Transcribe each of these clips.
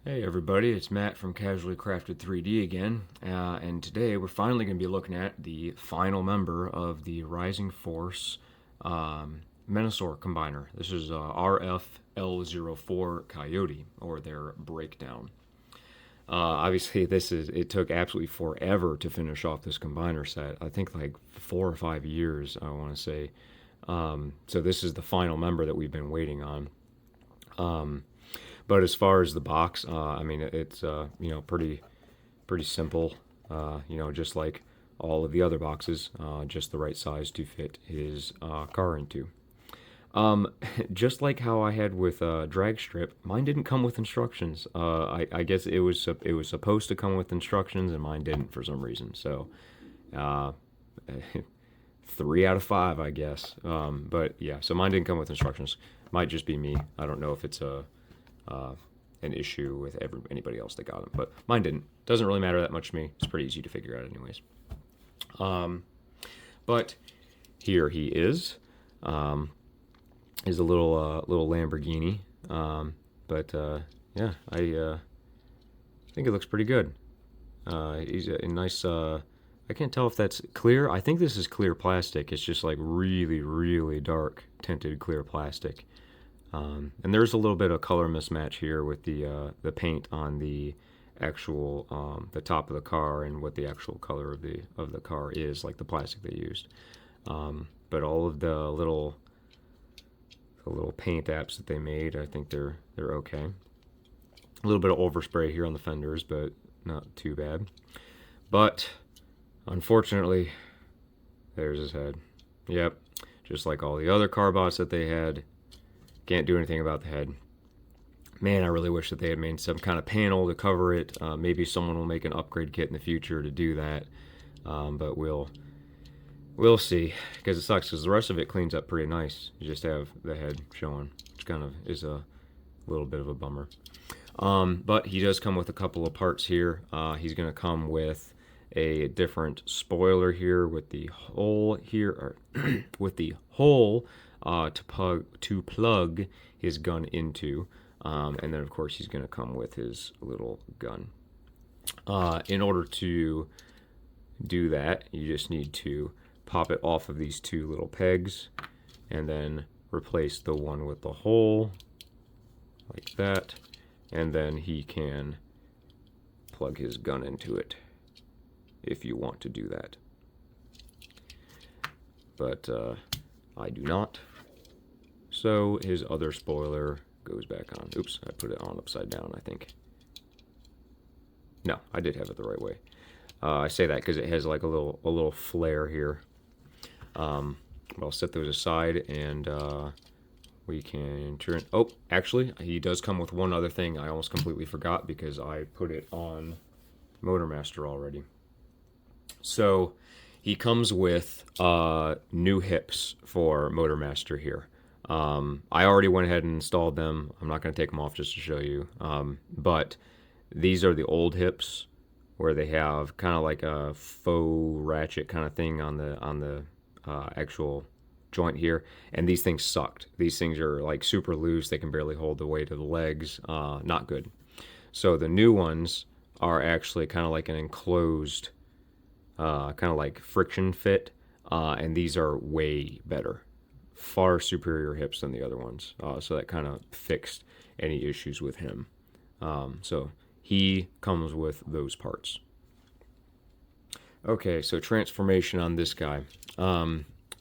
Hey everybody, it's Matt from Casually Crafted 3D again, and today we're finally going to be looking at the final member of the Rising Force Menasor Combiner. This is RF-L04 Coyote, or their breakdown. Obviously, it took absolutely forever to finish off this combiner set. I think like 4 or 5 years, I want to say. So this is the final member that we've been waiting on. But as far as the box, I mean, it's pretty simple. Just like all of the other boxes, just the right size to fit his car into. Um, just like how I had with drag strip, mine didn't come with instructions. I guess it was supposed to come with instructions, and mine didn't for some reason. So, uh, 3 out of 5, I guess. But yeah, so mine didn't come with instructions. Might just be me. I don't know if it's uh, an issue with anybody else that got them, but mine didn't. Doesn't really matter that much to me. It's pretty easy to figure out, anyways. Um, but here he is. Um, is a little Lamborghini. But yeah, I think it looks pretty good. He's a nice. I can't tell if that's clear. I think this is clear plastic. It's just like really, really dark tinted clear plastic. And there's a little bit of color mismatch here with the paint on the actual the top of the car and what the actual color of the car is, like the plastic they used. But all of the little paint apps that they made, I think they're okay. A little bit of overspray here on the fenders, but not too bad. But unfortunately, there's his head. Yep, just like all the other car bots that they had. Can't do anything about the head. Man, I really wish that they had made some kind of panel to cover it. Maybe someone will make an upgrade kit in the future to do that. But we'll see, because it sucks because the rest of it cleans up pretty nice. You just have the head showing, which kind of is a little bit of a bummer. But he does come with a couple of parts here. He's going to come with a different spoiler here with the hole here, or with the hole to plug his gun into. And then, of course, he's going to come with his little gun. In order to do that, you just need to pop it off of these two little pegs and then replace the one with the hole like that. And then he can plug his gun into it if you want to do that. But I do not. So his other spoiler goes back on. Oops, I put it on upside down, I think. No, I did have it the right way. I say that because it has like a little flare here. I'll set those aside, and we can turn. Oh, actually, he does come with one other thing I almost completely forgot because I put it on Motormaster already. So he comes with new hips for Motormaster here. I already went ahead and installed them. I'm not going to take them off just to show you. But these are the old hips where they have kind of like a faux ratchet kind of thing on the actual joint here, and these things sucked. These things are like super loose. They can barely hold the weight of the legs. Not good. So the new ones are actually kind of like an enclosed, kind of like friction fit, and these are way better, far superior hips than the other ones. So that kind of fixed any issues with him. So he comes with those parts. Okay, so transformation on this guy.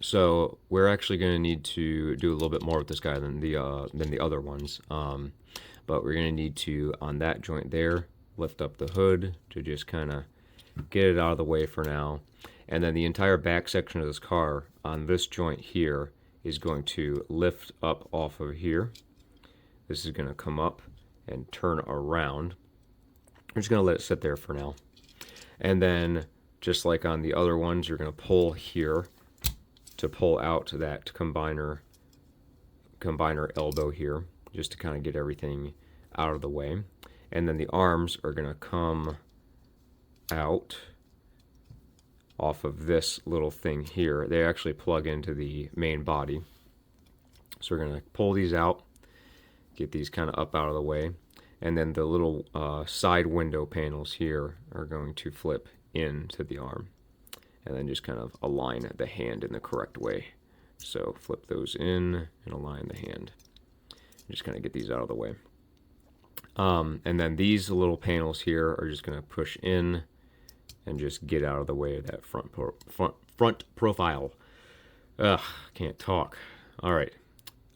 So we're actually going to need to do a little bit more with this guy than the other ones. But we're going to need to, on that joint there, lift up the hood to just kind of get it out of the way for now. And then the entire back section of this car on this joint here is going to lift up off of here. This is going to come up and turn around. I'm just going to let it sit there for now. And then, just like on the other ones, you're going to pull here to pull out that combiner elbow here, just to kind of get everything out of the way. And then the arms are going to come out off of this little thing here. They actually plug into the main body. So we're going to pull these out, get these kind of up out of the way, and then the little side window panels here are going to flip into the arm, and then just kind of align the hand in the correct way. So flip those in and align the hand. Just kind of get these out of the way. And then these little panels here are just going to push in and just get out of the way of that front profile. Ugh, can't talk. All right,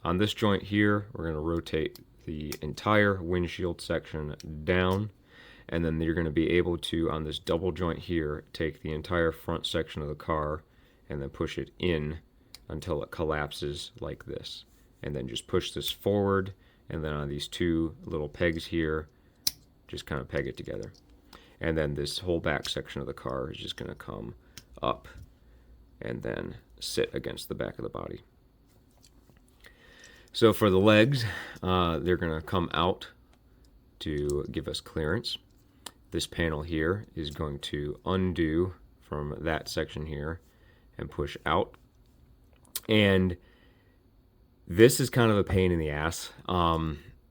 on this joint here, we're going to rotate the entire windshield section down, and then you're going to be able to, on this double joint here, take the entire front section of the car and then push it in until it collapses like this, and then just push this forward, and then on these two little pegs here, just kind of peg it together. And then this whole back section of the car is just going to come up and then sit against the back of the body. So for the legs, they're going to come out to give us clearance. This panel here is going to undo from that section here and push out. And this is kind of a pain in the ass.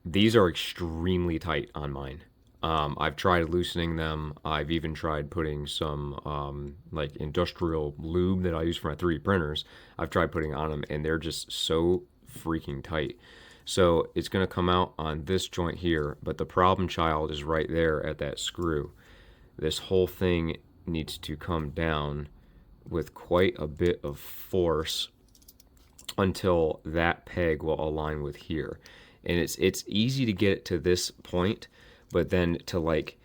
These are extremely tight on mine. I've tried loosening them. I've even tried putting some like industrial lube that I use for my 3D printers. I've tried putting on them, and they're just so freaking tight. So it's going to come out on this joint here, but the problem child is right there at that screw. This whole thing needs to come down with quite a bit of force until that peg will align with here. And it's easy to get it to this point, but then to like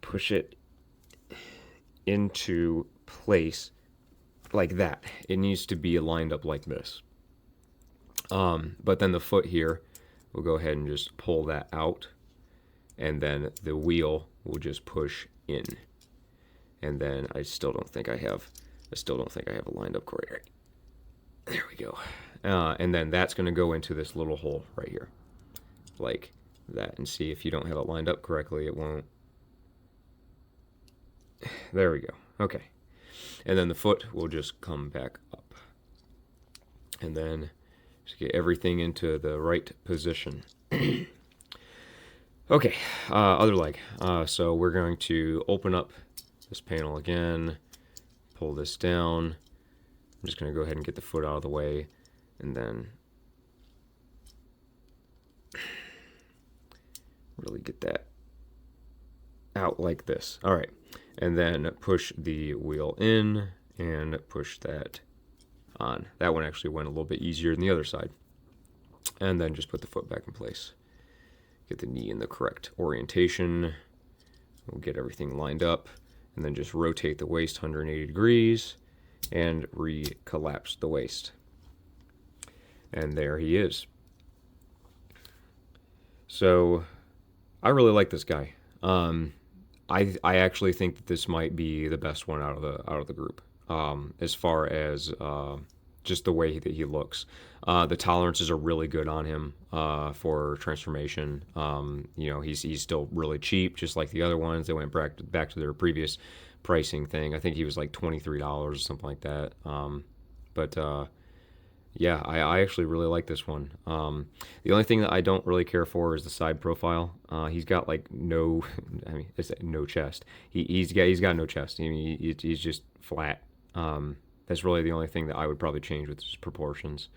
push it into place like that, it needs to be lined up like this. But then the foot here, we'll go ahead and just pull that out, and then the wheel will just push in. And then I still don't think I have it lined up correctly. Right. There we go. And then that's going to go into this little hole right here, like that. And see, if you don't have it lined up correctly, it won't. There we go. Okay. And then the foot will just come back up. And then just get everything into the right position. Okay, other leg. So we're going to open up this panel again, pull this down. I'm just going to go ahead and get the foot out of the way, and then really get that out like this. All right, and then push the wheel in and push that on. That one actually went a little bit easier than the other side. And then just put the foot back in place. Get the knee in the correct orientation. We'll get everything lined up, and then just rotate the waist 180 degrees and re-collapse the waist. And there he is. So I really like this guy. I actually think that this might be the best one out of the group, as far as just the way that he looks. The tolerances are really good on him for transformation. You know, he's still really cheap, just like the other ones. They went back to their previous pricing thing. I think he was like $23 or something like that. Yeah, I actually really like this one. The only thing that I don't really care for is the side profile. He's got like no, I mean, it's no chest. He's got no chest. I mean, he's just flat. That's really the only thing that I would probably change with his proportions.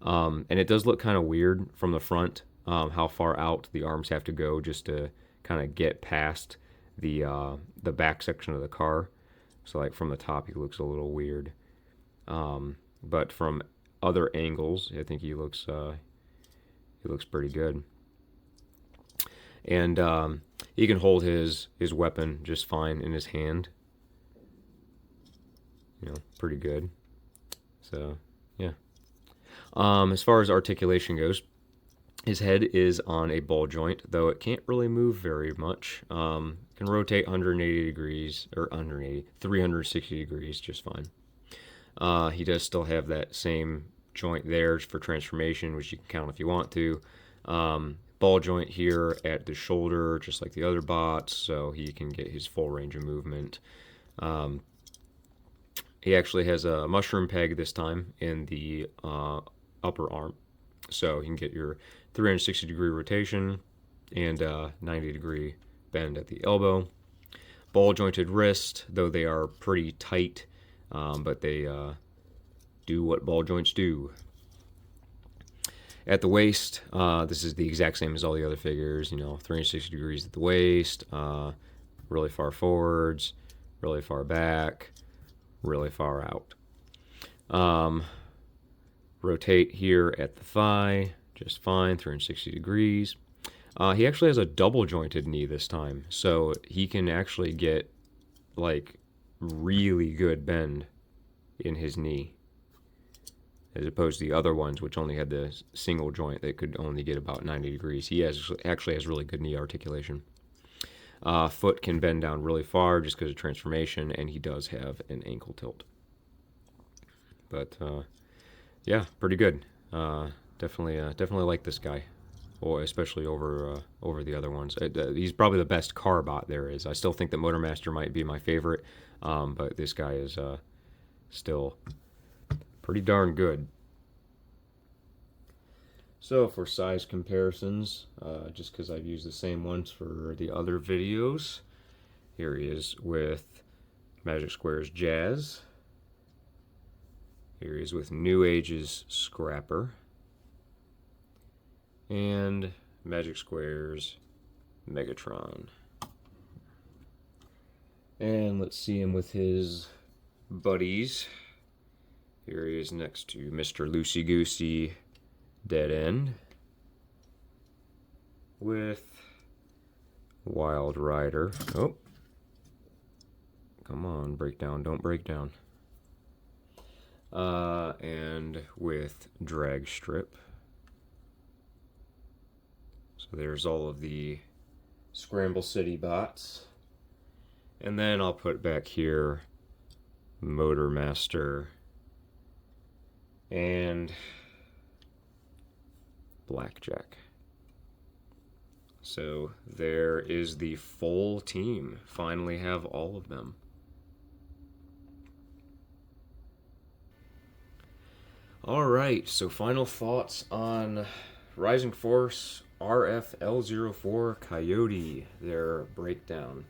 And it does look kind of weird from the front, how far out the arms have to go just to kind of get past the back section of the car. So like from the top, he looks a little weird. But from other angles, I think he looks pretty good. And he can hold his weapon just fine in his hand. You know, pretty good. So yeah. As far as articulation goes, his head is on a ball joint, though it can't really move very much. Can rotate 180 degrees, or 360 degrees just fine. He does still have that same joint there for transformation, which you can count if you want to. Ball joint here at the shoulder, just like the other bots, so he can get his full range of movement. He actually has a mushroom peg this time in the upper arm, so you can get your 360 degree rotation, and 90-degree bend at the elbow. Ball jointed wrist, though they are pretty tight, but they do what ball joints do. At the waist, this is the exact same as all the other figures, 360 degrees at the waist, really far forwards, really far back, really far out. Rotate here at the thigh, just fine, 360 degrees. He actually has a double jointed knee this time, so he can actually get like really good bend in his knee, as opposed to the other ones which only had the single joint that could only get about 90 degrees. He actually has really good knee articulation. Foot can bend down really far just because of transformation, and he does have an ankle tilt. But yeah, pretty good. Definitely like this guy, or especially over the other ones. He's probably the best car bot there is. I still think that Motormaster might be my favorite, but this guy is still pretty darn good. So for size comparisons, just because I've used the same ones for the other videos, here he is with Magic Square's Jazz. Here he is with New Age's Scrapper. And Magic Square's Megatron. And let's see him with his buddies. Here he is next to Mr. Loosey Goosey Dead End with Wild Rider. Oh, come on, break down, don't break down. And with Drag Strip. So there's all of the Scramble City bots. And then I'll put back here Motormaster and Blackjack. So there is the full team. Finally have all of them. Alright, so final thoughts on Rising Force RF-L04 Coyote, their breakdown.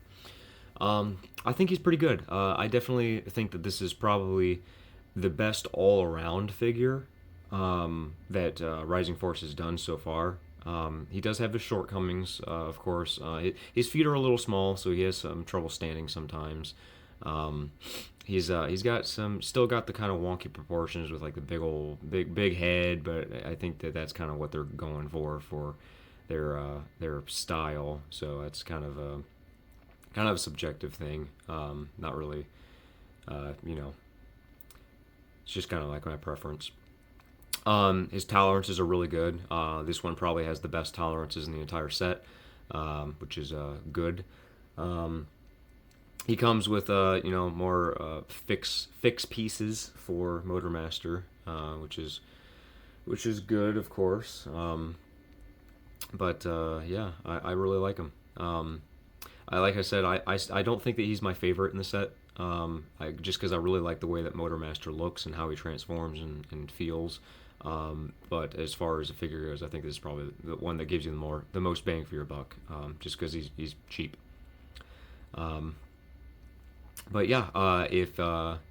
I think he's pretty good. I definitely think that this is probably the best all-around figure that Rising Force has done so far. He does have his shortcomings, of course. His feet are a little small, so he has some trouble standing sometimes. He's got still got the kind of wonky proportions with like the big head, but I think that that's kind of what they're going for their style. So that's kind of a subjective thing. Not really, it's just kind of like my preference. His tolerances are really good. This one probably has the best tolerances in the entire set, which is good. He comes with more fix pieces for Motormaster, which is good, of course. But yeah, I really like him. Like I said, I don't think that he's my favorite in the set. Just because I really like the way that Motormaster looks and how he transforms and feels. But as far as the figure goes, I think this is probably the one that gives you the most bang for your buck. Just because he's cheap. But yeah, if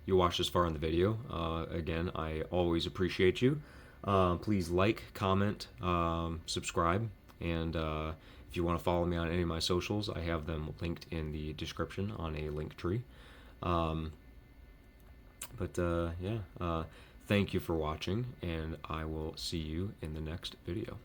you watched this far in the video, again, I always appreciate you. Please like, comment, subscribe, and if you want to follow me on any of my socials, I have them linked in the description on a link tree. Yeah, thank you for watching, and I will see you in the next video.